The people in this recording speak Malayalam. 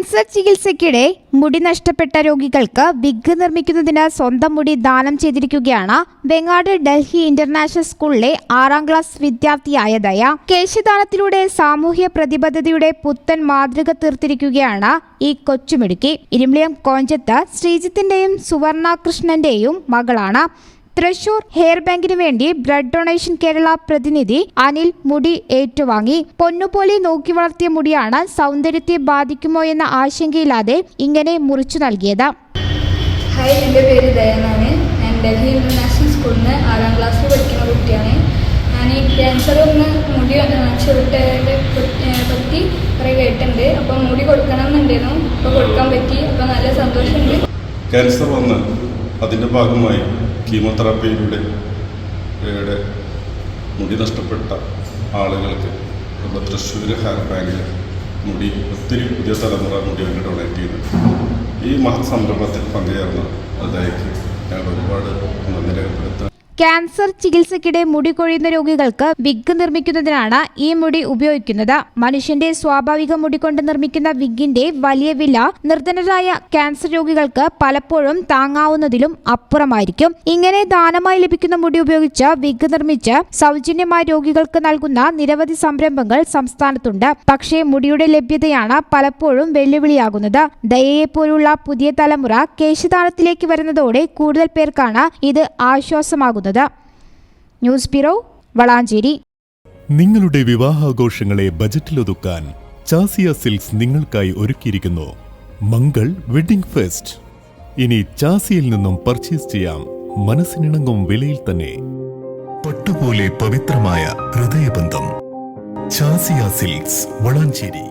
ക്യാൻസർ ചികിത്സയ്ക്കിടെ മുടി നഷ്ടപ്പെട്ട രോഗികൾക്ക് വിഗ് നിർമ്മിക്കുന്നതിന് സ്വന്തം മുടി ദാനം ചെയ്തിരിക്കുകയാണ് വെങ്ങാട് ഡൽഹി ഇന്റർനാഷണൽ സ്കൂളിലെ 6ാം ക്ലാസ് വിദ്യാർത്ഥിയായ ദയ. കേശദാനത്തിലൂടെ സാമൂഹ്യ പ്രതിബദ്ധതയുടെ പുത്തൻ മാതൃക തീർത്തിരിക്കുകയാണ് ഈ കൊച്ചുമിടുക്കി. ഇരുമ്പിളിയം കോഞ്ചത്ത് ശ്രീജിത്തിന്റെയും സുവർണ കൃഷ്ണന്റെയും മകളാണ്. തൃശൂർ ഹെയർ ബാങ്കിന് വേണ്ടി ബ്ലഡ് ഡൊണേഷൻ കേരള പ്രതിനിധി അനിൽ മുടി ഏറ്റുവാങ്ങി. പൊന്നുപോലെ നോക്കി വളർത്തിയ മുടിയാണ് സൗന്ദര്യത്തെ ബാധിക്കുമോ എന്ന ആശങ്കയില്ലാതെ ഇങ്ങനെ മുറിച്ചു നൽകിയത്. ഹായ്, എൻ്റെ പേര് ദയാനാണ്. ഞാൻ ഡൽഹി ഇന്റർനാഷണൽ സ്കൂളിൽ നിന്ന് 6ാം ക്ലാസ്സിൽ പഠിക്കുന്ന കുട്ടിയാണ്. ഞാൻ ഈ ക്യാൻസർ മുടി ചുരുട്ടതിനെ പറ്റി കുറേ കേട്ടിട്ടുണ്ട്. അപ്പം മുടി കൊടുക്കണം എന്നുണ്ടായിരുന്നു. അപ്പോൾ കൊടുക്കാൻ പറ്റി. അപ്പോൾ നല്ല സന്തോഷമുണ്ട്. ക്യാൻസർ വന്ന് അതിൻ്റെ ഭാഗമായി കീമോതെറാപ്പിയിലൂടെ മുടി നഷ്ടപ്പെട്ട ആളുകൾക്ക് നമ്മുടെ തൃശ്ശൂർ ഹെയർ ബാങ്കിൽ മുടി ഒത്തിരി പുതിയ തലമുറ മുടി വേണ്ടി ഡൊണേറ്റ് ചെയ്യുന്നു. ഈ മഹത് സംരംഭത്തിൽ പങ്കുചേർന്ന അതായത് ഞങ്ങൾ ഒരുപാട് നന്ദി രേഖപ്പെടുത്താൻ. ക്യാൻസർ ചികിത്സയ്ക്കിടെ മുടി കൊഴിയുന്ന രോഗികൾക്ക് വിഗ് നിർമ്മിക്കുന്നതിനാണ് ഈ മുടി ഉപയോഗിക്കുന്നത്. മനുഷ്യന്റെ സ്വാഭാവിക മുടി കൊണ്ട് നിർമ്മിക്കുന്ന വിഗിന്റെ വലിയ വില നിർധനരായ ക്യാൻസർ രോഗികൾക്ക് പലപ്പോഴും താങ്ങാവുന്നതിലും അപ്പുറമായിരിക്കും. ഇങ്ങനെ ദാനമായി ലഭിക്കുന്ന മുടി ഉപയോഗിച്ച് വിഗ് നിർമ്മിച്ച് സൗജന്യമായി രോഗികൾക്ക് നൽകുന്ന നിരവധി സംരംഭങ്ങൾ സംസ്ഥാനത്തുണ്ട്. പക്ഷേ മുടിയുടെ ലഭ്യതയാണ് പലപ്പോഴും വെല്ലുവിളിയാകുന്നത്. ദയയെപ്പോലുള്ള പുതിയ തലമുറ കേശദാനത്തിലേക്ക് വരുന്നതോടെ കൂടുതൽ പേർക്കാണ് ഇത് ആശ്വാസമാകുന്നത്. News bureau, Valanchery. നിങ്ങളുടെ വിവാഹാഘോഷങ്ങളെ ബജറ്റിലൊതുക്കാൻ ചാസിയ സിൽക്സ് നിങ്ങൾക്കായി ഒരുക്കിയിരിക്കുന്നു മംഗൾ വെഡിംഗ് ഫെസ്റ്റ്. ഇനി ചാസിയിൽ നിന്നും പർച്ചേസ് ചെയ്യാം മനസ്സിനിണങ്ങും വിലയിൽ തന്നെ. പട്ടുപോലെ പവിത്രമായ ഹൃദയബന്ധം. ചാസിയ സിൽക്സ്, വളാഞ്ചേരി.